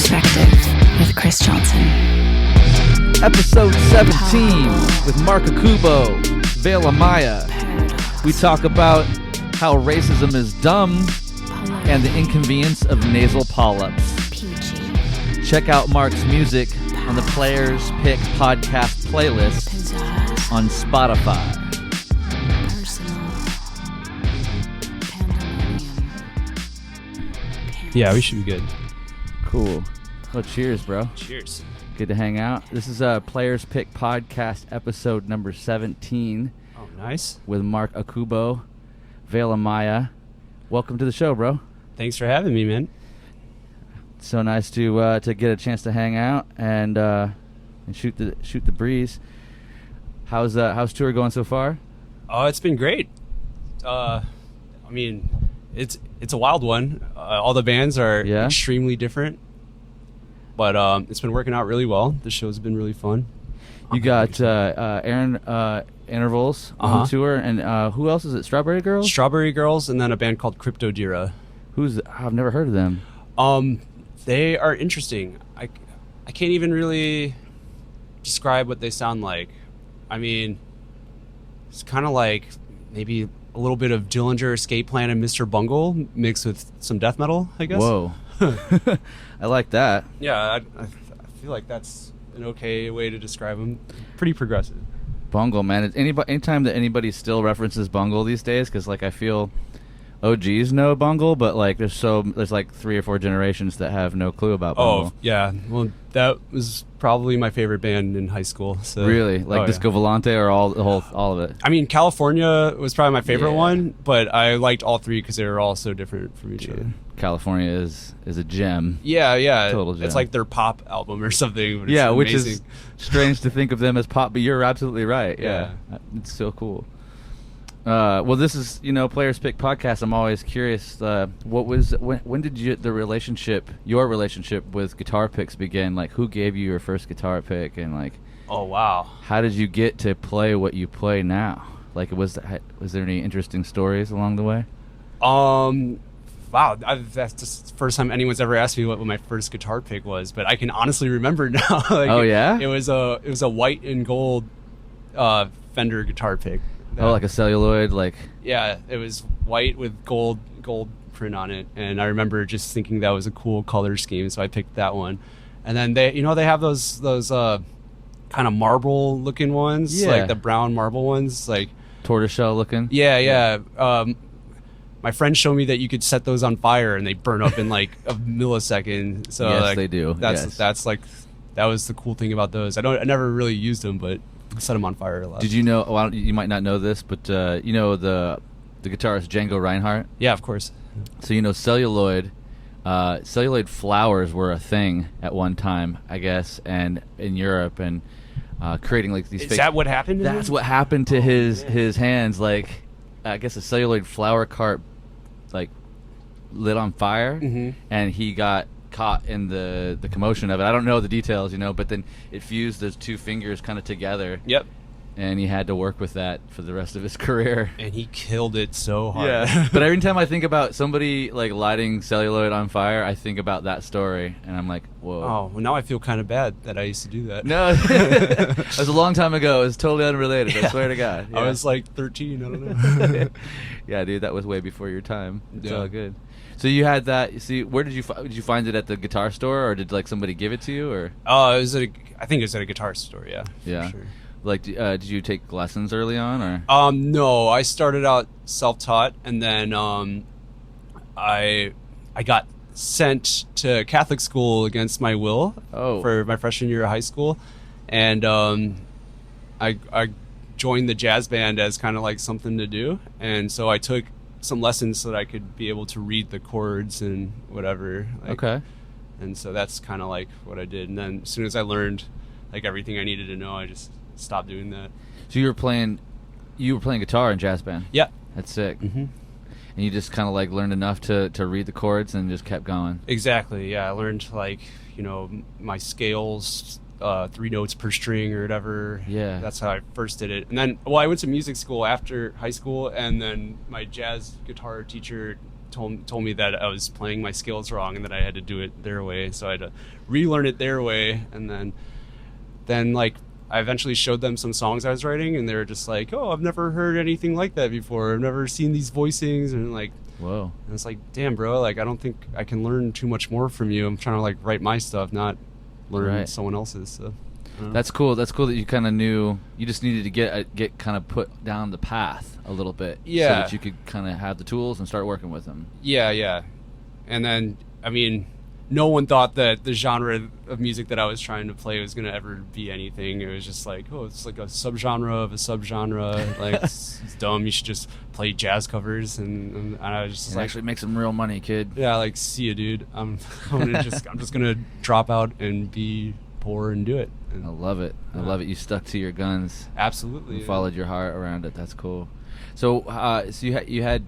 Perspective with Chris Johnson. Episode 17 with Marc Okubo, Vale Amaya. We talk about how racism is dumb and the inconvenience of nasal polyps. Check out Marc's music on the Players Pick podcast playlist on Spotify. Yeah, we should be good. Cool. Well, cheers, bro. Cheers. Good to hang out. This is Players Pick podcast episode number 17. Oh, nice. With Marc Okubo, Vale Amaya. Welcome to the show, bro. Thanks for having me, man. So nice to get a chance to hang out and shoot the breeze. How's tour going so far? Oh, it's been great. I mean, it's a wild one. All the bands are extremely different, but it's been working out really well. The show's been really fun. You got Aaron Intervals on the tour, and who else is it? Strawberry Girls? Strawberry Girls, and then a band called Crypto Dira. I've never heard of them. They are interesting. I can't even really describe what they sound like. I mean, it's kind of like maybe a little bit of Dillinger, Escape Plan, and Mr. Bungle mixed with some death metal, I guess. Whoa. I like that. Yeah, I feel like that's an okay way to describe them. Pretty progressive. Bungle, man. Anytime that anybody still references Bungle these days, because like I feel OGs know Bungle, but like there's like 3 or 4 generations that have no clue about Bungle. Oh yeah, well that was probably my favorite band in high school. So really, like Disco Volante or all of it. I mean, California was probably my favorite one, but I liked all 3 because they were all so different from each other. California is a gem. Yeah, total gem. It's like their pop album or something. But it's amazing. Which is strange to think of them as pop, but you're absolutely right. Yeah. It's so cool. Well, this is Players Pick podcast. I'm always curious. When did your relationship with guitar picks begin? Like, who gave you your first guitar pick, and like, oh wow, how did you get to play what you play now? Like, was there any interesting stories along the way? Wow, that's just the first time anyone's ever asked me what my first guitar pick was, but I can honestly remember now. Like, oh yeah, it was a white and gold Fender guitar pick. Like a celluloid, like. Yeah, it was white with gold print on it, and I remember just thinking that was a cool color scheme, so I picked that one. And then they have those kind of marble looking ones, like the brown marble ones, like tortoiseshell looking. Yeah. My friend showed me that you could set those on fire and they burn up in like a millisecond. So yes, like, they do. That's like that was the cool thing about those. I never really used them, but set them on fire a lot. Did you know? Well, you might not know this, but the guitarist Django Reinhardt. Yeah, of course. So celluloid flowers were a thing at one time, I guess, and in Europe, and creating like these. Is that what happened? That's what happened to his hands. Like, I guess a celluloid flower cart, like, lit on fire, and he got caught in the commotion of it. I don't know the details, but then it fused those 2 fingers kind of together. Yep. And he had to work with that for the rest of his career. And he killed it so hard. Yeah. But every time I think about somebody like lighting celluloid on fire, I think about that story, and I'm like, whoa. Oh, well, now I feel kind of bad that I used to do that. No, it was a long time ago. It was totally unrelated. Yeah. I swear to God. Yeah. I was like 13. I don't know. Yeah, dude, that was way before your time. It's all good. So you had that. See, where did you find it at the guitar store, or did like somebody give it to you, or? Oh, I think it was at a guitar store. Yeah. Yeah. For sure. Like, did you take lessons early on, or? No, I started out self-taught, and then I got sent to Catholic school against my will for my freshman year of high school, and I joined the jazz band as kind of like something to do, and so I took some lessons so that I could be able to read the chords and whatever. Okay. And so that's kind of like what I did, and then as soon as I learned like everything I needed to know, I just stopped doing that. So you were playing guitar in jazz band? Yeah. That's sick. And you just kind of like learned enough to read the chords and just kept going? Exactly, yeah. I learned like, my scales, 3 notes per string or whatever. Yeah. That's how I first did it. And then, I went to music school after high school, and then my jazz guitar teacher told me that I was playing my scales wrong and that I had to do it their way. So I had to relearn it their way, and then like I eventually showed them some songs I was writing, and they were just like, "Oh, I've never heard anything like that before. I've never seen these voicings." And like, whoa. And it's like, damn, bro, like I don't think I can learn too much more from you. I'm trying to like write my stuff, not learn someone else's. So. That's cool. That's cool that you kind of knew you just needed to get kind of put down the path a little bit, so that you could kind of have the tools and start working with them. Yeah. And then, I mean, no one thought that the genre of music that I was trying to play was going to ever be anything. It was just like, oh, it's like a subgenre of a subgenre. Like, it's dumb. You should just play jazz covers. And I was just like, actually make some real money, kid. Yeah, like, see you, dude. I'm just gonna drop out and be poor and do it. And, I love it. I love it. You stuck to your guns. Absolutely. You followed your heart around it. That's cool. So, so you had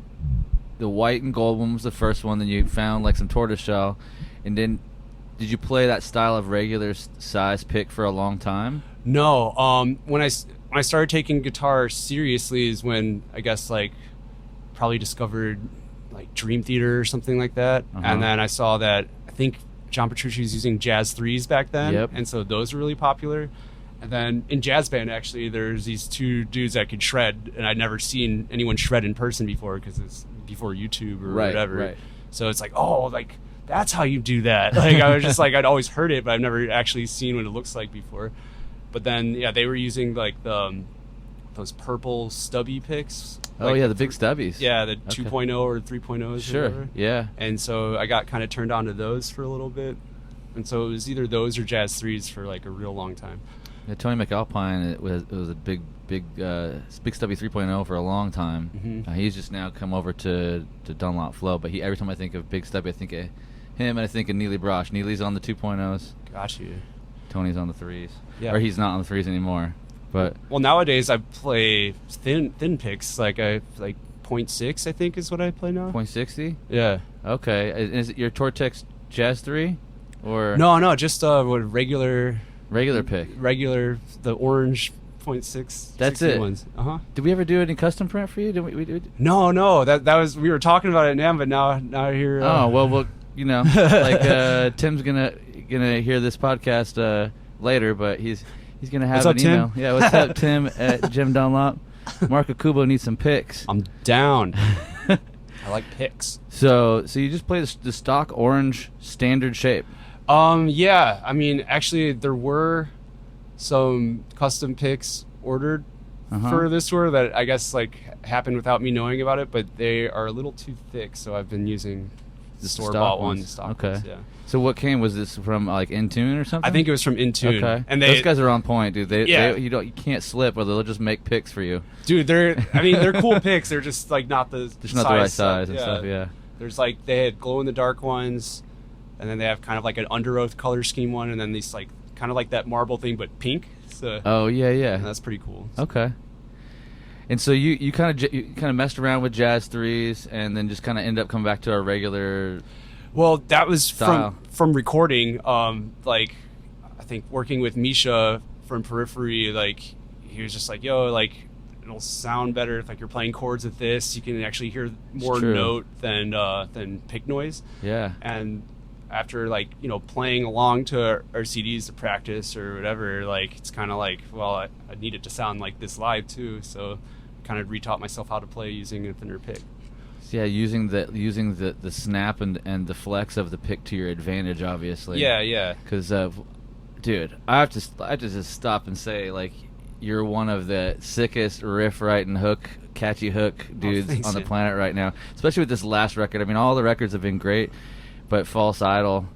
the white and gold one was the first one. Then you found like some tortoiseshell, and then did you play that style of regular size pick for a long time? No. When I started taking guitar seriously is when I guess like probably discovered like Dream Theater or something like that, and then I saw that I think John Petrucci was using jazz threes back then, and so those were really popular. And then in jazz band, actually, there's these two dudes that could shred, and I'd never seen anyone shred in person before because it's before YouTube or whatever. Right. So it's like, oh, like that's how you do that. Like I was just like, I'd always heard it, but I've never actually seen what it looks like before. But then, yeah, they were using like those purple stubby picks. Oh, like yeah, the big stubbies. Yeah, the 2.0 or 3.0s. Sure, or whatever. Yeah. And so I got kind of turned on to those for a little bit. And so it was either those or jazz threes for like a real long time. Yeah, Tony McAlpine, it was a big stubby 3.0 for a long time. He's just now come over to Dunlop Flow, but every time I think of Big Stubby, I think of him and I think of Neely Brosh. Neely's on the 2.0s. Got you. Tony's on the 3s. Yeah. Or he's not on the 3s anymore. But well, nowadays I play thin picks, like 0.6 I think is what I play now. 0.60? Yeah. Okay. Is it your Tortex Jazz 3? Or No, just regular pick. Regular, the orange 0.6. That's it. Ones. Did we ever do any custom print for you? Did we No, that was, we were talking about it now, but now here. Well, you know, like Tim's gonna hear this podcast later, but he's gonna have an email. Tim? Yeah, what's up, Tim at Jim Dunlop? Marc Okubo needs some picks. I'm down. I like picks. So you just play the stock orange standard shape. Yeah. I mean, actually, there were some custom picks ordered for this tour that I guess like happened without me knowing about it, but they are a little too thick, so I've been using the store-bought ones. Okay. Ones, yeah. So what was this from, like Intune or something? I think it was from Intune. Okay. And those guys are on point, dude. You can't slip, or they'll just make picks for you. Dude, they're cool picks. They're just like not the right size and stuff. Yeah. There's like they had glow-in-the-dark ones, and then they have kind of like an under oath color scheme one, and then these like kind of like that marble thing but pink. So oh yeah. That's pretty cool. Okay. And so you kind of messed around with jazz threes, and then just kind of end up coming back to our regular. Well, that was style. from recording. Like I think working with Misha from Periphery, like he was just like, yo, like it'll sound better if like you're playing chords with this. You can actually hear more note than pick noise. Yeah. And after like playing along to our CDs to practice or whatever, like it's kind of like, well, I need it to sound like this live too, so kind of retaught myself how to play using a thinner pick. Yeah, using the snap and the flex of the pick to your advantage, obviously. Yeah. Because dude, I have to just stop and say, like, you're one of the sickest riff writing catchy hook dudes on the planet right now, especially with this last record. I mean, all the records have been great, but False Idols.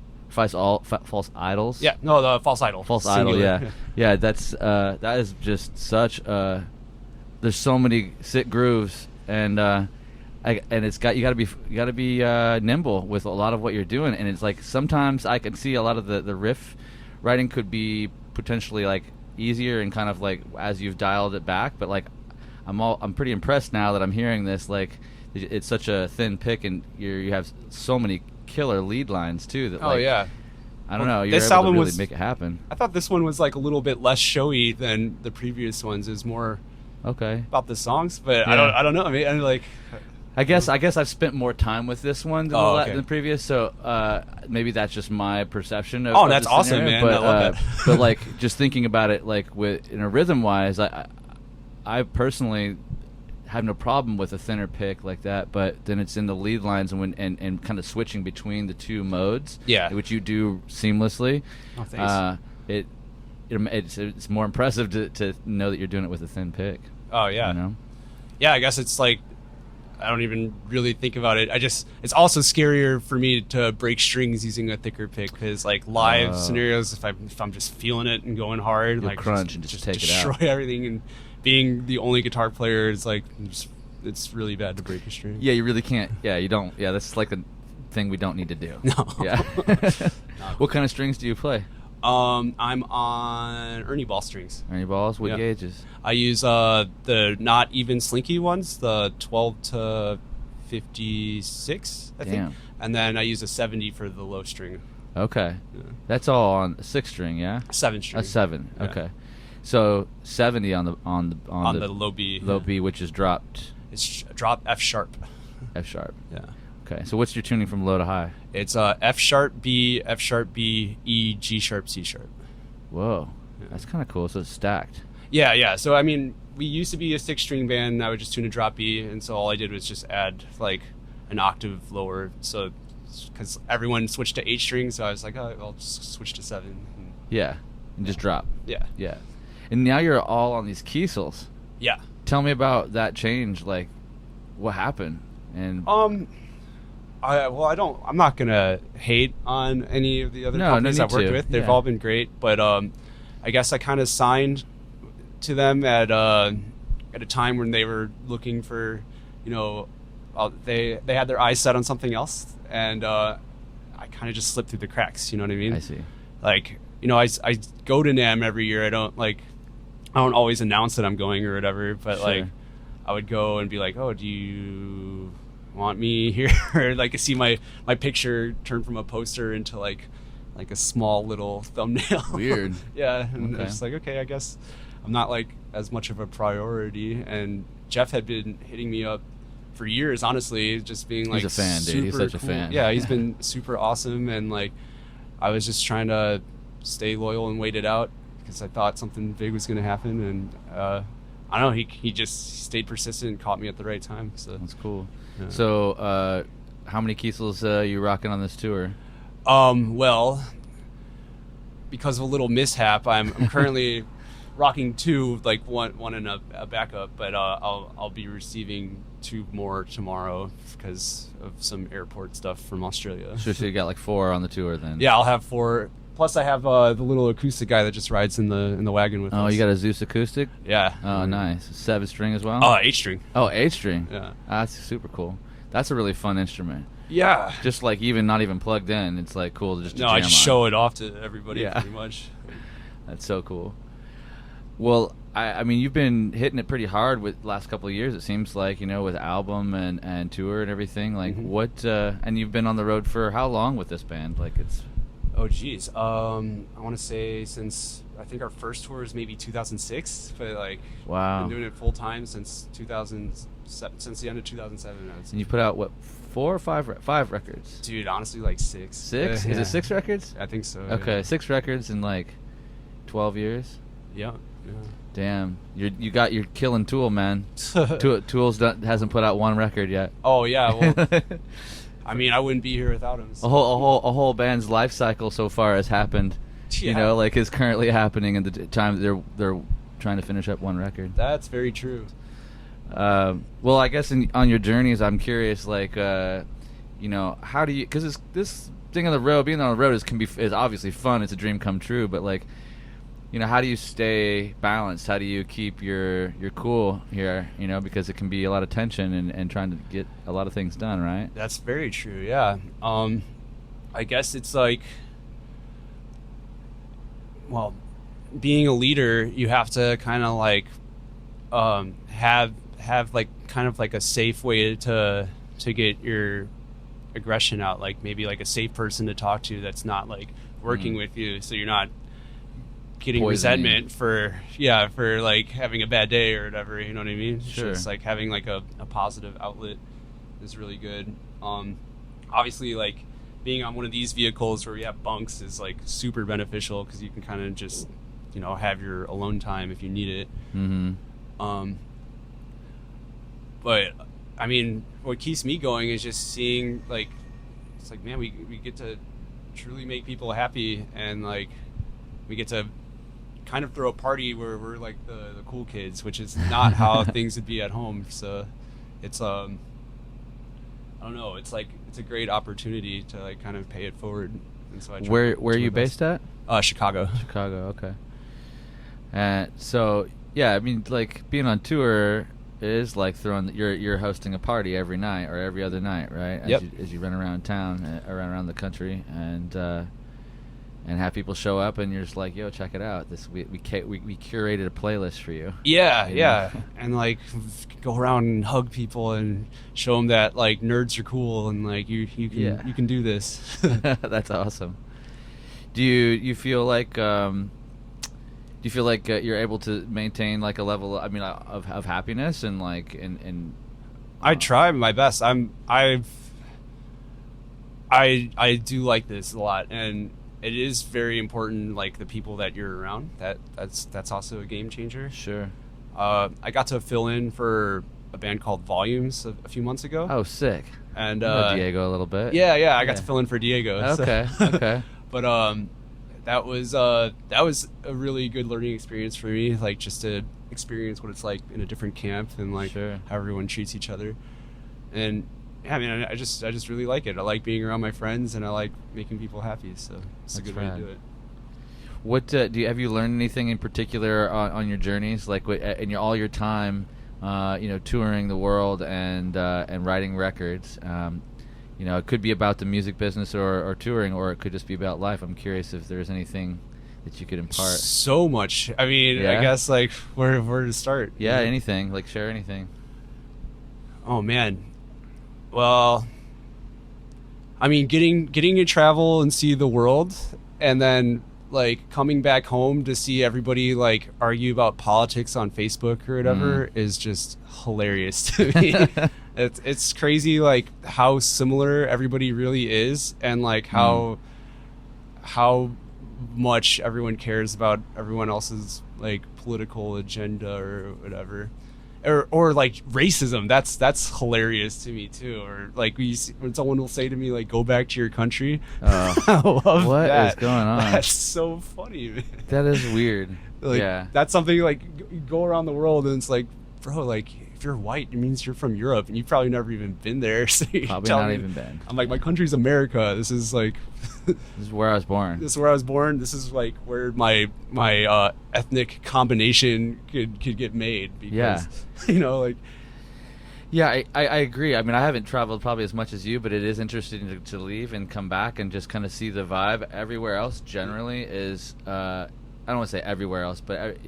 Yeah, no, the False Idol. False Idol, yeah. That is just such. There's so many sick grooves, and it's you gotta be nimble with a lot of what you're doing, and it's like sometimes I can see a lot of the riff writing could be potentially like easier and kind of like as you've dialed it back, but like I'm pretty impressed now that I'm hearing this, like it's such a thin pick, and you have so many killer lead lines too that I don't know, you're this able album to really make it happen. I thought this one was like a little bit less showy than the previous ones. Is more okay about the songs, but I don't know. I mean, like I guess I've spent more time with this one than the previous, so maybe that's just my perception of that's the awesome, scenario, man. But, I love that. but like just thinking about it, like in a rhythm wise, I personally have no problem with a thinner pick like that, but then it's in the lead lines and kind of switching between the two modes, which you do seamlessly. Oh, thanks. It's more impressive to know that you're doing it with a thin pick. Oh yeah, you know? Yeah. I guess it's like I don't even really think about it. It's also scarier for me to break strings using a thicker pick because like live scenarios, if I'm just feeling it and going hard, you'll like crunch and just take it out, destroy everything and. Being the only guitar player is like, it's really bad to break a string. Yeah, you really can't. Yeah, you don't. Yeah, that's like the thing we don't need to do. No. Yeah. What kind of strings do you play? I'm on Ernie ball strings. Ernie balls? What gauges? I use the not even slinky ones, the 12 to 56, I think. And then I use a 70 for the low string. Okay. Yeah. That's all on a 6-string, yeah? 7-string. A 7. Yeah. Okay. So 70 on the low B. Low B, which is dropped. It's drop F sharp. F sharp. Yeah. Okay. So what's your tuning from low to high? It's F sharp B, F sharp B, E, G sharp, C sharp. Whoa, that's kind of cool. So it's stacked. Yeah. So I mean, we used to be a 6-string band. And I would just tune a drop B, and so all I did was just add like an octave lower. So because everyone switched to 8-string, so I was like, oh, I'll just switch to 7. Yeah, and just drop. Yeah. And now you're all on these Kiesels. Yeah. Tell me about that change. Like, what happened? And I'm not gonna hate on any of the other companies I've worked with. They've all been great, but I guess I kind of signed to them at a time when they were looking for, they had their eyes set on something else, and I kind of just slipped through the cracks. You know what I mean? I see. Like, I go to NAMM every year. I don't always announce that I'm going or whatever, but like I would go and be like, oh, do you want me here? Or like see my picture turn from a poster into like a small little thumbnail. Weird. Yeah. And I was just like, okay, I guess I'm not like as much of a priority. And Jeff had been hitting me up for years, honestly, just being like, he's a fan, dude. He's such a fan. Yeah, he's been super awesome, and like I was just trying to stay loyal and wait it out because I thought something big was going to happen, and I don't know, he just stayed persistent and caught me at the right time. So that's cool. Yeah. So how many Kiesels you rocking on this tour? Well, because of a little mishap, I'm currently rocking 2, like one and a backup, but I'll be receiving 2 more tomorrow because of some airport stuff from Australia. Sure, so you got like 4 on the tour then? Yeah, I'll have 4. Plus, I have the little acoustic guy that just rides in the wagon with us. Oh, you got a Zeus acoustic? Yeah. Oh, nice. 7-string as well? 8-string. Oh, 8-string. Yeah. That's super cool. That's a really fun instrument. Yeah. Just like not even plugged in, it's like cool to just jam I just on. show it off to everybody pretty much. That's so cool. Well, I mean, you've been hitting it pretty hard with the last couple of years, it seems like, with album and tour and everything. Like, what, and you've been on the road for how long with this band? Like, it's... Oh, geez. I want to say since, I think our first tour is maybe 2006, but like, wow. I've been doing it full time since 2007, since the end of 2007. And you put out, what, 4 or 5 records? Dude, honestly, like 6. 6? Is it 6 records? I think so. Okay, yeah. 6 records in like 12 years? Yeah. Damn, you're killing Tool, man. Tools hasn't put out 1 record yet. Oh yeah, well, I mean, I wouldn't be here without him. So. A whole band's life cycle so far has happened. Yeah. Like is currently happening in the time they're trying to finish up 1 record. That's very true. Well, I guess on your journeys, I'm curious, like, how do you? Because this thing on the road, being on the road is obviously fun. It's a dream come true, but like. How do you stay balanced? How do you keep your cool here? Because it can be a lot of tension and trying to get a lot of things done, right? That's very true, yeah. I guess it's like, well, being a leader, you have to kind of like have like kind of like a safe way to get your aggression out, like maybe like a safe person to talk to that's not like working with you, so you're not getting resentment for like having a bad day or whatever, you know what I mean? Sure. It's like having like a positive outlet is really good. Obviously, like being on one of these vehicles where we have bunks is like super beneficial because you can kind of just, have your alone time if you need it. Mm-hmm. But I mean, what keeps me going is just seeing like, it's like, man, we get to truly make people happy, and like we get to kind of throw a party where we're like the cool kids, which is not how things would be at home. So it's I don't know, it's like it's a great opportunity to like kind of pay it forward. And so where are you based at? Chicago. Okay. And so yeah, I mean, like being on tour is like you're hosting a party every night or every other night, right? As you run around town, around the country, and have people show up, and you're just like, yo, check it out. We curated a playlist for you. Yeah, and like go around and hug people and show them that like nerds are cool, and like you can do this. That's awesome. Do you feel like you're able to maintain like a level, I mean, of happiness and like and I try my best. I do like this a lot, and it is very important, like the people that you're around. That's also a game changer. Sure. I got to fill in for a band called Volumes a few months ago. Oh, sick. And Diego a little bit. Yeah, I got to fill in for Diego. Okay. So. Okay. But that was a really good learning experience for me, like just to experience what it's like in a different camp and like Sure. how everyone treats each other. And yeah, I mean, I just really like it. I like being around my friends, and I like making people happy. So it's a good way to do it. What have you learned anything in particular on your journeys, like in all your time, touring the world and writing records? It could be about the music business or touring, or it could just be about life. I'm curious if there's anything that you could impart. So much. I mean, Yeah? I guess like where to start? Yeah, anything. Like share anything. Oh man. Well, I mean, getting to travel and see the world, and then like coming back home to see everybody like argue about politics on Facebook or whatever is just hilarious to me. It's crazy like how similar everybody really is, and like how much everyone cares about everyone else's like political agenda or whatever. Or like racism, that's hilarious to me too. Or like when someone will say to me like, "Go back to your country," I love what that. is going on? That's so funny, man. That is weird. Like, yeah, that's something like you go around the world and it's like, bro, like if you're white, it means you're from Europe and you've probably never even been there. So probably not even been. I'm like, my country's America. This is like, this is where I was born. This is where I was born. This is like where my ethnic combination could get made. Because, like. Yeah, I agree. I mean, I haven't traveled probably as much as you, but it is interesting to leave and come back and just kind of see the vibe. Everywhere else generally is, I don't want to say everywhere else, but,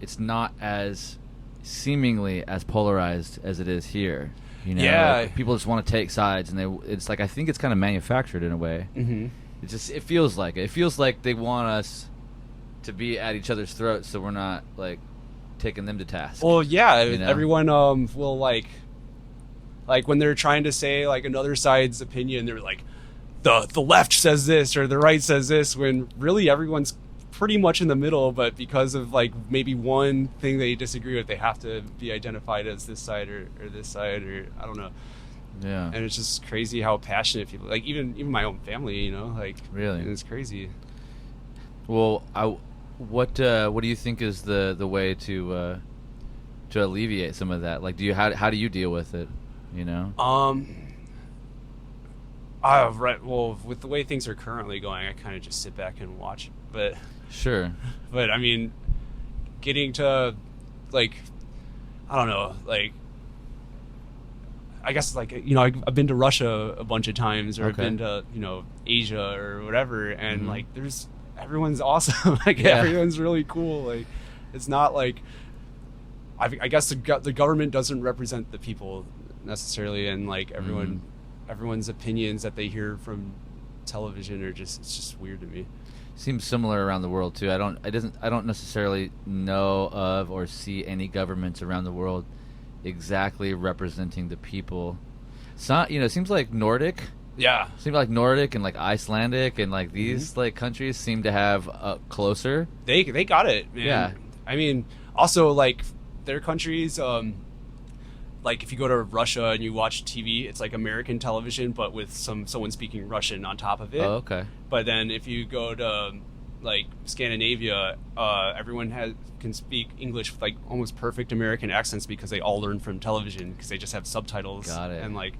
it's not as seemingly as polarized as it is here. Yeah. Like people just want to take sides, and it's like, I think it's kind of manufactured in a way. Mm-hmm. It feels like it. It feels like they want us to be at each other's throats, so we're not like taking them to task. Well, yeah, everyone will like when they're trying to say like another side's opinion, they're like the left says this or the right says this, when really everyone's pretty much in the middle, but because of like maybe one thing they disagree with, they have to be identified as this side or this side, or I don't know. Yeah. And it's just crazy how passionate people, like even my own family, like really, it's crazy. Well, what do you think is the way to alleviate some of that? Like, how do you deal with it? Right. Well, with the way things are currently going, I kind of just sit back and watch. But sure. But I mean, getting to like, I don't know, like, I guess like I've been to Russia a bunch of times, or I've been to Asia or whatever, and like everyone's awesome. Like everyone's really cool. Like it's not like I guess the government doesn't represent the people necessarily, and like everyone's opinions that they hear from television are it's just weird to me. Seems similar around the world too. I don't necessarily know of or see any governments around the world exactly representing the people. So, it seems like Nordic. Yeah. Seems like Nordic and like Icelandic and like these like countries seem to have closer. They got it, man. Yeah. I mean, also like their countries, like if you go to Russia and you watch TV, it's like American television, but with someone speaking Russian on top of it. Oh, okay. But then if you go to like Scandinavia, everyone can speak English with like almost perfect American accents because they all learn from television because they just have subtitles. Got it. And like,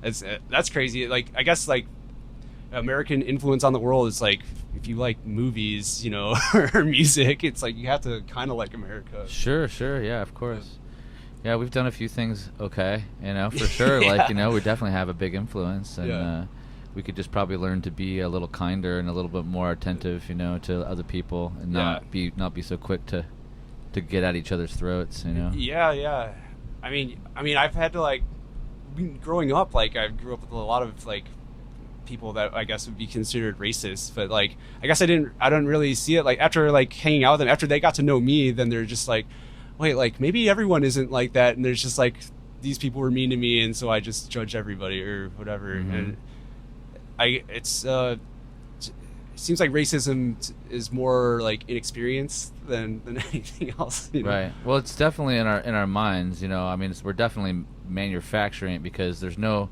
that's crazy. Like I guess like American influence on the world is like if you like movies, or music, it's like you have to kind of like America. Sure, yeah, of course. Yeah, we've done a few things okay, for sure. Yeah. Like, we definitely have a big influence, and we could just probably learn to be a little kinder and a little bit more attentive, to other people, and not be so quick to get at each other's throats, Yeah. I mean, I've had to like, growing up, like I grew up with a lot of like people that I guess would be considered racist, but like I guess I don't really see it. Like after like hanging out with them, after they got to know me, then they're just like, wait, like maybe everyone isn't like that, and there's just like these people were mean to me, and so I just judge everybody or whatever. And it seems like racism is more like inexperience than anything else. Right. Well, it's definitely in our minds. I mean, we're definitely manufacturing it because there's no.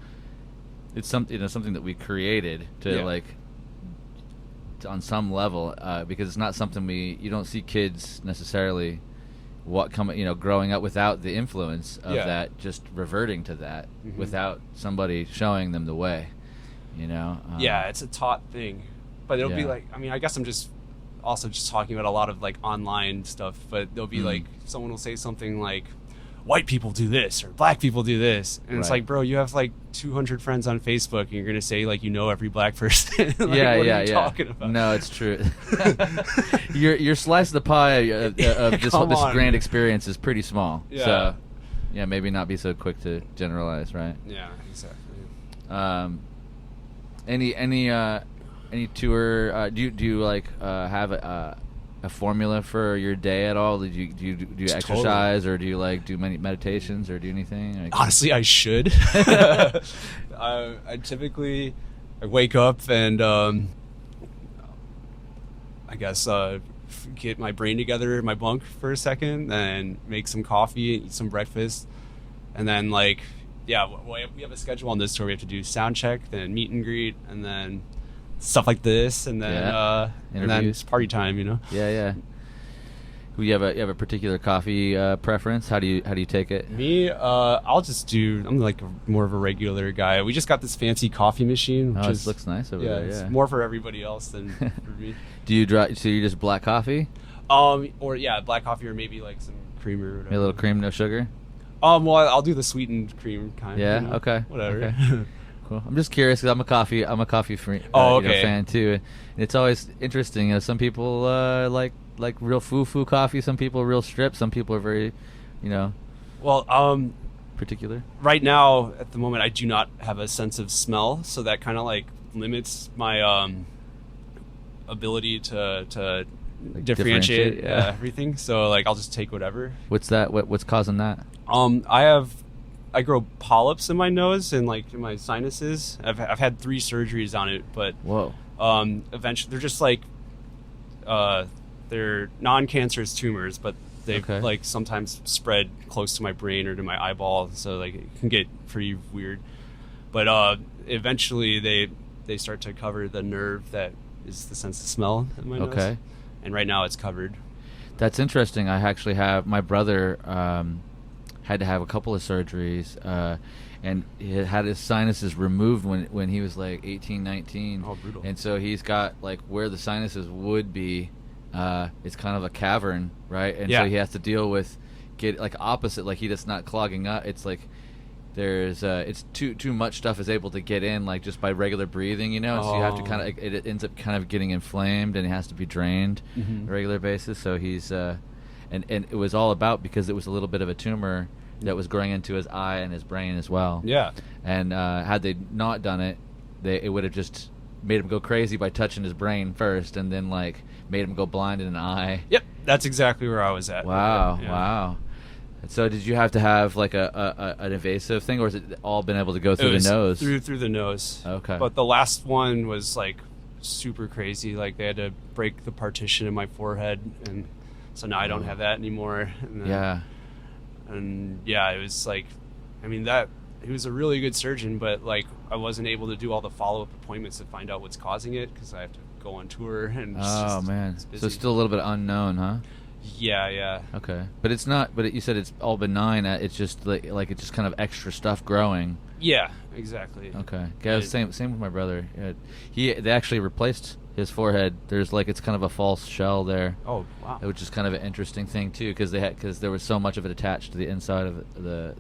It's something that we created to like on some level because it's not something you don't see kids necessarily growing up without the influence of that, just reverting to that without somebody showing them the way, it's a taught thing, but it'll be like, I mean, I guess I'm just also just talking about a lot of like online stuff, but there'll be like someone will say something like white people do this or black people do this, and it's like, bro, you have like 200 friends on Facebook and you're gonna say like every black person. Like, what are you talking about? No, it's true. your slice of the pie of this grand experience is pretty small. So maybe not be so quick to generalize, right? Yeah, exactly. Any tour? Do you like have a formula for your day at all? Do you exercise, or do you like do many meditations, or do anything? Like, honestly, I should. I typically wake up and I guess get my brain together in my bunk for a second, and make some coffee, eat some breakfast, and then like we have a schedule on this tour. We have to do sound check, then meet and greet, and then stuff like this, and then it's party time, Yeah. You have a particular coffee preference? How do you take it? Me, I'm like more of a regular guy. We just got this fancy coffee machine. Which it looks nice over there. It's more for everybody else than for me. So you just black coffee? Or black coffee, or maybe like some creamer or whatever. A little cream, no sugar? Well, I'll do the sweetened cream kind. Yeah. Okay. Whatever. Okay. Cool. I'm just curious because I'm a coffee fan too, and it's always interesting. Some people like real foo coffee. Some people real strip. Some people are very, particular. Right now, at the moment, I do not have a sense of smell, so that kind of like limits my ability to like differentiate everything. So like I'll just take whatever. What's that? What's causing that? I grow polyps in my nose and like in my sinuses. I've had 3 surgeries on it, but whoa. Eventually they're just like they're non-cancerous tumors, but they like sometimes spread close to my brain or to my eyeball, so like it can get pretty weird. But eventually they start to cover the nerve that is the sense of smell in my nose. Okay. And right now it's covered. That's interesting. I actually have my brother had to have a couple of surgeries, and he had his sinuses removed when he was like 18, 19. Oh, brutal. And so he's got like where the sinuses would be, it's kind of a cavern, right? And so he has to deal with like opposite, like he just not clogging up. It's like there's it's too much stuff is able to get in like just by regular breathing, and so you have to kind of it ends up kind of getting inflamed, and it has to be drained on a regular basis. So he's and it was all about because it was a little bit of a tumor that was growing into his eye and his brain as well. Yeah. And had they not done it, it would have just made him go crazy by touching his brain first, and then like made him go blind in an eye. Yep, that's exactly where I was at. Wow, yeah. Wow. So did you have to have like an invasive thing, or has it all been able to go through the nose? Through the nose. Okay. But the last one was like super crazy. Like they had to break the partition in my forehead, and so now I don't have that anymore. And then, it was like, I mean, that he was a really good surgeon, but like I wasn't able to do all the follow-up appointments to find out what's causing it because I have to go on tour and so it's still a little bit unknown, huh? Yeah. Okay, but it's not. But you said it's all benign. It's just like it's just kind of extra stuff growing. Yeah, exactly. Okay, yeah, same with my brother. They actually replaced his forehead. There's like it's kind of a false shell there. Oh wow! Which is kind of an interesting thing too, because there was so much of it attached to the inside of the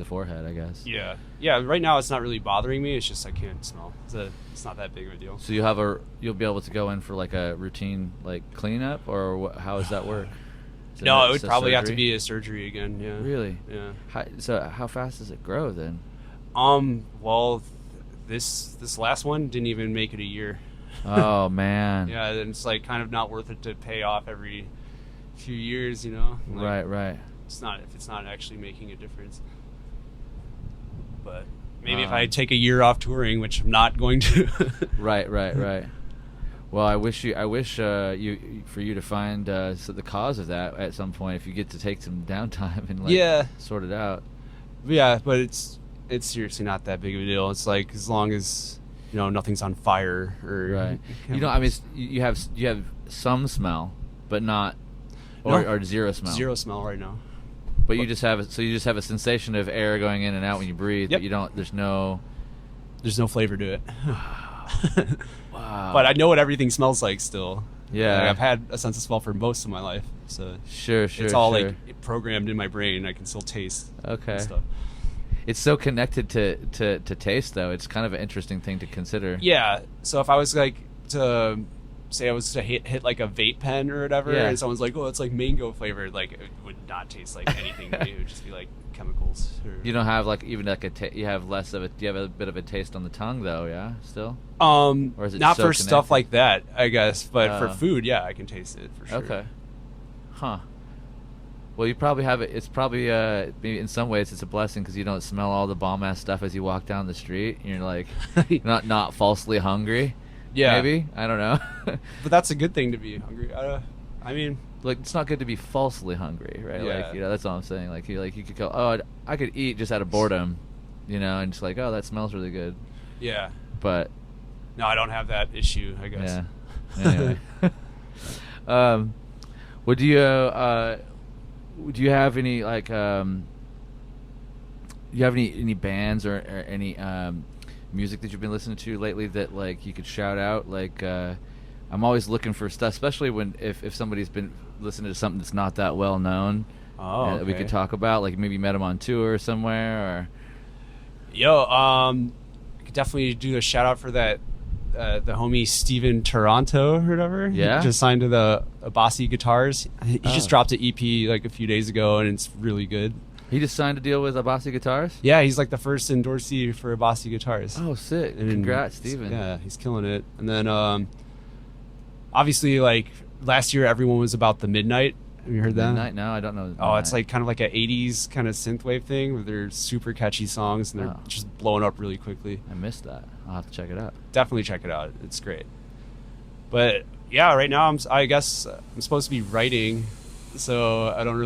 forehead, I guess. Yeah. Right now, it's not really bothering me. It's just I can't smell. It's not that big of a deal. So you'll be able to go in for like a routine like cleanup, or how does that work? No, it would probably have to be a surgery again. Yeah. Really? Yeah. So how fast does it grow then? Well, this last one didn't even make it a year. Oh man. Yeah, and it's like kind of not worth it to pay off every few years, you know. Like, right. It's not if it's not actually making a difference. But maybe if I take a year off touring, which I'm not going to. Right. Well, I wish you for you to find the cause of that at some point if you get to take some downtime and sort it out. Yeah, but it's seriously not that big of a deal. It's like as long as nothing's on fire or right. I mean you have some smell, but not or zero smell. Zero smell right now. But you just have a sensation of air going in and out when you breathe. Yep. But there's no flavor to it. Wow. But I know what everything smells like still. Yeah. Like I've had a sense of smell for most of my life. So sure. It's all like programmed in my brain. I can still taste. Okay. Stuff. It's so connected to taste, though. It's kind of an interesting thing to consider. Yeah. So if I was like to say I was to hit like a vape pen or whatever, and someone's like, "Oh, it's like mango flavored," like it would not taste like anything. It would just be like chemicals. You don't have like even like you have less of it. Do you have a bit of a taste on the tongue though? Yeah, still. Or is it not so for connected? Stuff like that, I guess, but for food, yeah, I can taste it for sure. Okay. Huh. Well, you probably have it. It's probably maybe in some ways it's a blessing because you don't smell all the bomb ass stuff as you walk down the street. You're like not falsely hungry. Yeah, maybe I don't know. But that's a good thing to be hungry. I mean, like it's not good to be falsely hungry, right? Yeah. Like that's all I'm saying. Like you could go, oh, I could eat just out of boredom, and just like, oh, that smells really good. Yeah. But no, I don't have that issue, I guess. Yeah. Anyway. Would do you have any like do you have any bands or any music that you've been listening to lately that like you could shout out? Like I'm always looking for stuff, especially when if somebody's been listening to something that's not that well known. That we could talk about, like maybe met them on tour somewhere or I could definitely do a shout out for that the homie Steven Toronto or whatever. Yeah. He just signed to the Abasi Guitars. He just dropped an EP like a few days ago and it's really good. He just signed a deal with Abasi Guitars? Yeah, he's like the first endorsee for Abasi Guitars. Oh, sick. And congrats, Steven. Yeah, he's killing it. And then obviously like last year everyone was about the Midnight. Have you heard that? Midnight? No, I don't know. Oh, it's like kind of like an 80s kind of synthwave thing where they're super catchy songs and they're just blowing up really quickly. I missed that. I'll have to check it out. Definitely check it out. It's great. But yeah, right now I guess I'm supposed to be writing, so I don't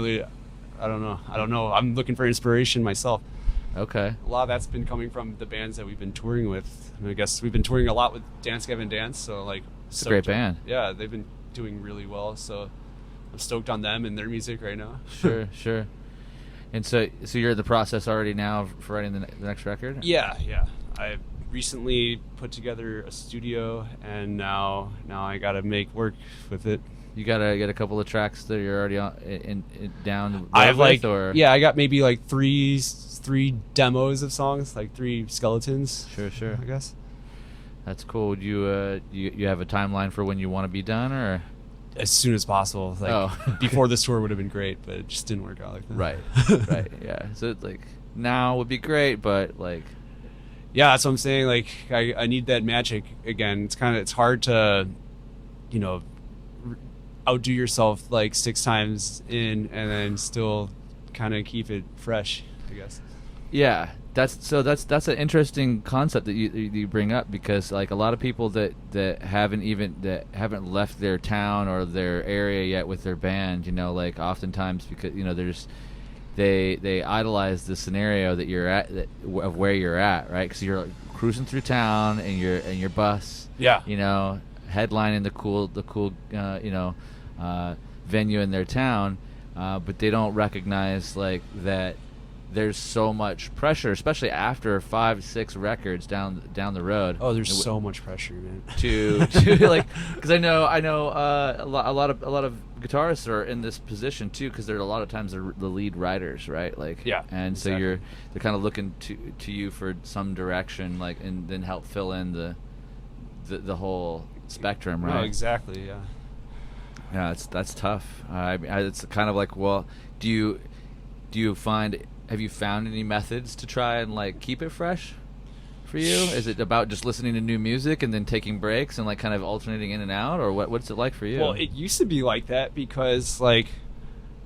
know. I'm looking for inspiration myself. Okay. A lot of that's been coming from the bands that we've been touring with. I guess we've been touring a lot with Dance Gavin Dance, so like it's a great band. Yeah, they've been doing really well, so I'm stoked on them and their music right now. Sure. And so you're in the process already now for writing the next record? Yeah. I recently put together a studio, and now I got to make work with it. You got to get a couple of tracks that you're already down. I have I got maybe like three demos of songs, like 3 skeletons. Sure. I guess. That's cool. Would you have a timeline for when you want to be done, or? As soon as possible. Like before this tour would have been great, but it just didn't work out like that. Right. Yeah. So it's like now would be great, but like. Yeah, that's what I'm saying. Like I need that magic again. It's hard to, outdo yourself like 6 times in and then still kind of keep it fresh, I guess. Yeah, that's an interesting concept that you bring up, because like a lot of people that haven't left their town or their area yet with their band, you know, like oftentimes because they idolize the scenario that you're at, of where you're at, right? Because you're cruising through town in your bus, yeah, you know, headlining the cool venue in their town, but they don't recognize like that there's so much pressure, especially after 5-6 records down the road. Oh, there's so much pressure, man. To like, because I know a lot of guitarists are in this position too, because they're a lot of times they're the lead writers, right? Like, yeah, and exactly. So they're kind of looking to you for some direction, like, and then help fill in the whole spectrum, right? No, exactly, yeah. Yeah, that's tough. It's kind of like, well, have you found any methods to try and like keep it fresh for you? Is it about just listening to new music and then taking breaks and like kind of alternating in and out, or what's it like for you? Well, it used to be like that because like,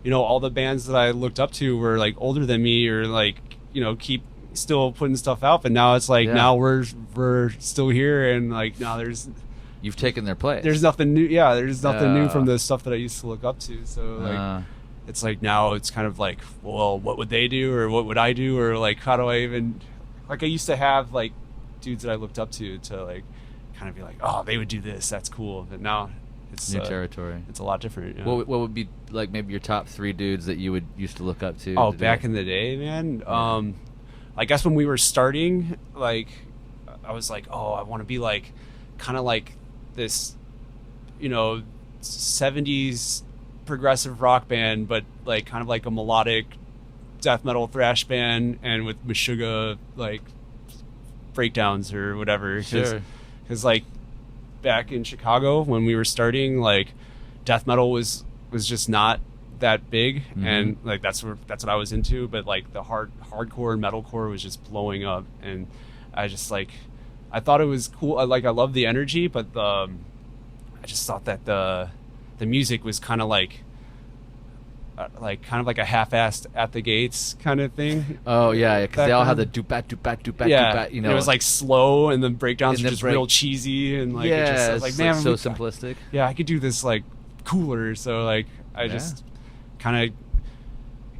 you know, all the bands that I looked up to were like older than me, or like, you know, keep still putting stuff out, but now it's like, now we're still here, and like now you've taken their place. There's nothing new. Yeah, there's nothing new from the stuff that I used to look up to. So like, it's like now it's kind of like, well, what would they do, or what would I do, or like how do I even, like I used to have like dudes that I looked up to like kind of be like, oh, they would do this, that's cool. But now it's new territory. It's a lot different. You know? What would be like maybe your top 3 dudes that you used to look up to? Oh, back in the day, man. Yeah. I guess when we were starting, like I was like, oh, I want to be like kind of like this, you know, 70s progressive rock band, but like kind of like a melodic death metal thrash band, and with Meshuggah like breakdowns or whatever. Sure. Because like back in Chicago when we were starting, like death metal was just not that big, and like that's what I was into. But like the hardcore and metalcore was just blowing up, and I just like, I thought it was cool. I loved the energy, but I just thought that the music was kind of like a half-assed at the gates kind of thing. Oh yeah, because they all have the doop-bat, you know. It was like slow, and the breakdowns were just real cheesy, and like it just, I was like, man, so simplistic. Yeah, I could do this like cooler. So like I just kind of,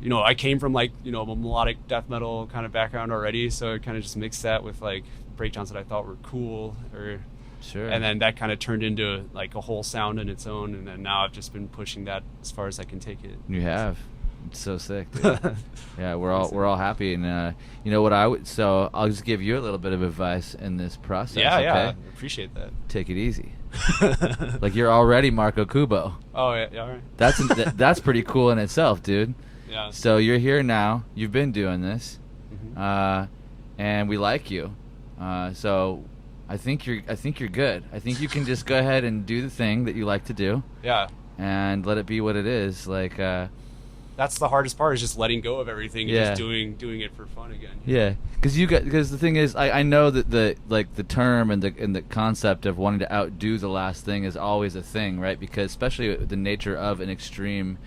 you know, I came from like, you know, a melodic death metal kind of background already, so I kind of just mixed that with like breakdowns that I thought were cool, or. Sure. And then that kind of turned into like a whole sound in its own, and then now I've just been pushing that as far as I can take it. You have. It's so sick, dude. Yeah, we're all happy, and you know what so I'll just give you a little bit of advice in this process. Yeah, okay? yeah, I appreciate that. Take it easy. Like you're already Marc Okubo. Oh yeah, all right. That's pretty cool in itself, dude. Yeah. So you're here now. You've been doing this, and we like you. So. I think you're good. I think you can just go ahead and do the thing that you like to do. Yeah. And let it be what it is. Like that's the hardest part, is just letting go of everything and just doing it for fun again. Yeah. Because the thing is, I know that the term and the concept of wanting to outdo the last thing is always a thing, right? Because especially the nature of an extreme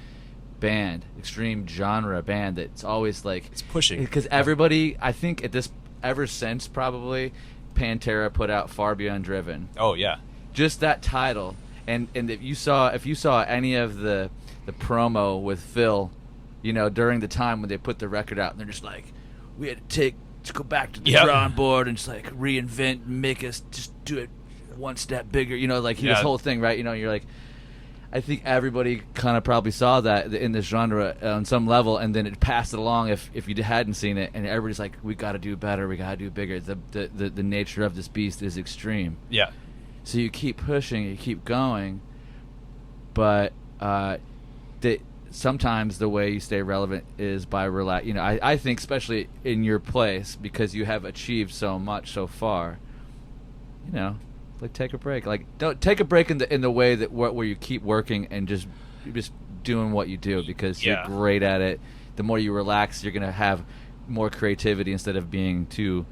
genre band, that's always like it's pushing. Because everybody, I think ever since probably Pantera put out Far Beyond Driven. Oh yeah, just that title, and if you saw any of the promo with Phil, you know, during the time when they put the record out, and they're just like, we had to go back to the drawing board and just like reinvent, make us just do it one step bigger, you know, like this whole thing, right? You know, you're like, I think everybody kind of probably saw that in this genre on some level, and then it passed it along if you hadn't seen it, and everybody's like, we got to do better, we got to do bigger. The nature of this beast is extreme. Yeah. So you keep pushing, you keep going, but sometimes the way you stay relevant is by you know, I think especially in your place, because you have achieved so much so far, you know. Like take a break. Like don't take a break in the way that where you keep working and just doing what you do, because you're great at it. The more you relax, you're gonna have more creativity instead of being too,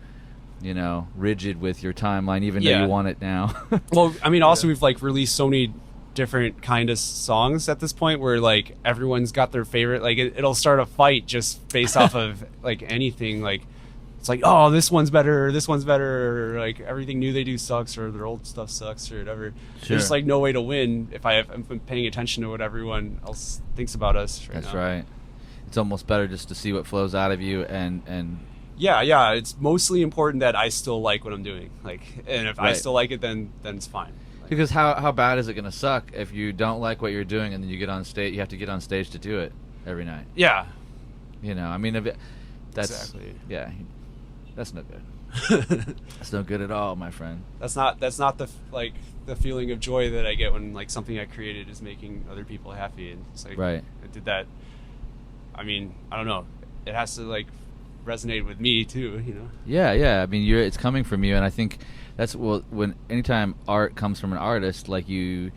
you know, rigid with your timeline, even though you want it now. Well, I mean, also we've like released so many different kind of songs at this point where like everyone's got their favorite. Like it'll start a fight just based off of like anything. Like it's like, oh, this one's better, this one's better, or like everything new they do sucks, or their old stuff sucks, or whatever. Sure. There's like no way to win if I'm paying attention to what everyone else thinks about us. That's right. It's almost better just to see what flows out of you and. Yeah. It's mostly important that I still like what I'm doing. Like, and if I still like it, then it's fine. Like, because how bad is it going to suck if you don't like what you're doing and then you get on stage? You have to get on stage to do it every night. Yeah. You know, I mean, that's exactly. Yeah, that's no good. That's no good at all, my friend. That's not the feeling of joy that I get when like something I created is making other people happy. And it's like, right. I did that. I mean, I don't know. It has to like resonate with me too, you know. Yeah. I mean, it's coming from you, and I think that's when anytime art comes from an artist, like you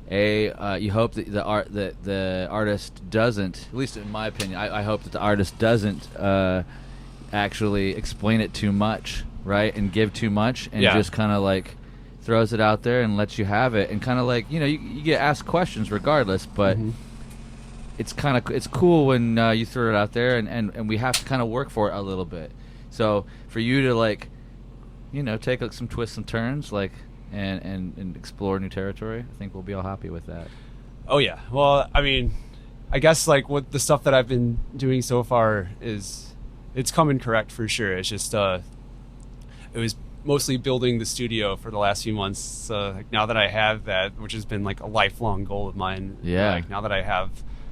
hope that the artist doesn't, at least in my opinion, I hope that the artist doesn't actually explain it too much, right, and give too much, and just kind of like throws it out there and lets you have it, and kind of like, you know, you get asked questions regardless, but. Mm-hmm. It's cool when you throw it out there, and we have to kind of work for it a little bit. So for you to like, you know, take like some twists and turns, like and explore new territory, I think we'll be all happy with that. Oh yeah. Well, I mean, I guess like what the stuff that I've been doing so far it's coming correct for sure. It's just it was mostly building the studio for the last few months. Like now that I have that, which has been like a lifelong goal of mine. Yeah. Like now that I have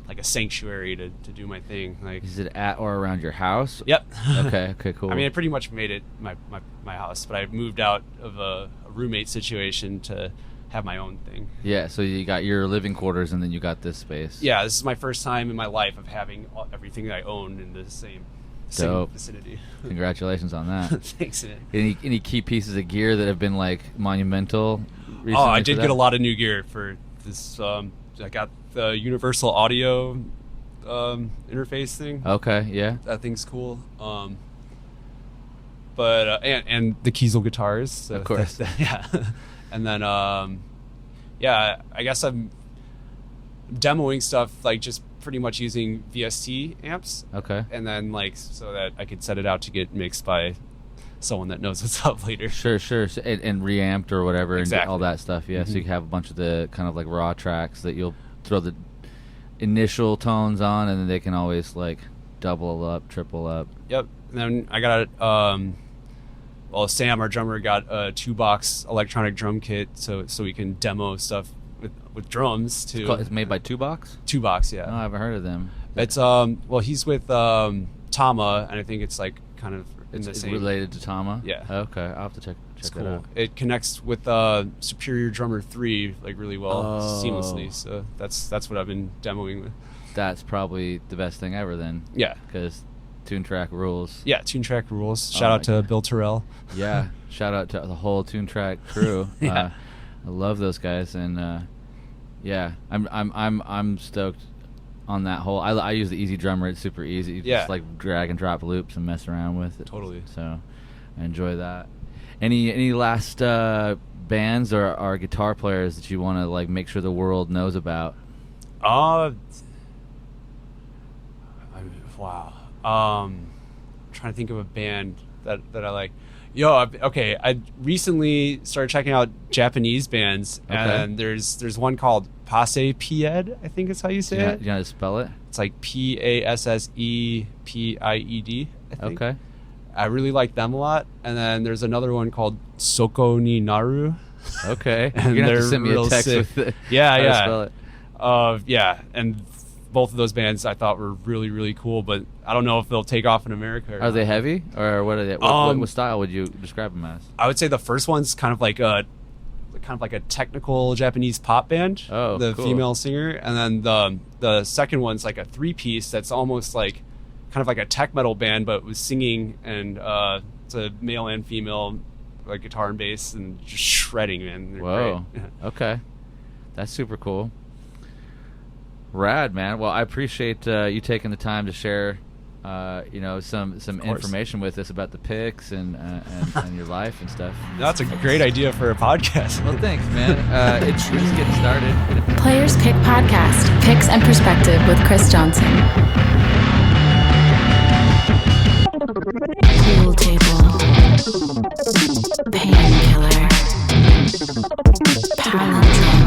like a sanctuary to do my thing. Like, is it at or around your house? Yep. Okay, cool. I mean, I pretty much made it my house, but I moved out of a roommate situation to have my own thing. Yeah, so you got your living quarters and then you got this space. Yeah, this is my first time in my life of having everything that I own in the same vicinity. Congratulations on that. Thanks, man. Any key pieces of gear that have been like monumental recently? Oh, I did get a lot of new gear for this. I got the universal audio interface thing. Okay, yeah, that thing's cool. But and the Kiesel guitars, so of course. Yeah. And then I guess I'm demoing stuff like just pretty much using VST amps. Okay. And then like so that I could set it out to get mixed by someone that knows what's up later. Sure. So, and reamped or whatever, exactly. And all that stuff. Yeah, Mm-hmm. So you can have a bunch of the kind of like raw tracks that you'll throw the initial tones on, and then they can always like double up, triple up. Yep. And then I got Sam, our drummer, got a 2-box electronic drum kit, so we can demo stuff with drums too. It's made by 2-box? 2-box, yeah. No, I haven't heard of them. It's he's with Tama, and I think it's like kind of in the same. Related to Tama? Yeah. Okay, I'll have to check it's that cool. out. It connects with Superior Drummer 3 like really well seamlessly. So that's what I've been demoing with. That's probably the best thing ever then. Yeah. Because Tune Track rules. Yeah, Tune Track rules. Shout out to God. Bill Terrell. Yeah, shout out to the whole Tune Track crew. Yeah. I love those guys, and yeah, I'm stoked on that whole. I use the Easy Drummer. It's super easy. You just like drag and drop loops and mess around with it. Totally. So I enjoy that. Any last bands or guitar players that you want to like make sure the world knows about? Wow. I'm trying to think of a band that I like. I recently started checking out Japanese bands, and there's one called Passe Pied, I think is how you say it. You know how to spell it? It's like Passeppied, I think. Okay. I really like them a lot. And then there's another one called Soko ni Naru. Okay. And you're gonna have to they're send me a real text sick. with the Yeah. how to spell it. Yeah, and both of those bands I thought were really, really cool, but I don't know if they'll take off in America. Are they heavy, or what are they? What style would you describe them as? I would say the first one's kind of like a technical Japanese pop band. Oh, the cool. female singer, and then the second one's like a 3-piece that's almost like kind of like a tech metal band, but with singing, and it's a male and female, like guitar and bass, and just shredding, man. They're Whoa. great. Okay, that's super cool. Rad, man. Well, I appreciate you taking the time to share some information with us about the picks and your life and stuff. That's a great idea for a podcast. Well, thanks, man. We're just getting started. Players Pick Podcast, Picks and Perspective with Chris Johnson. Pool table. Painkiller. Palindrome.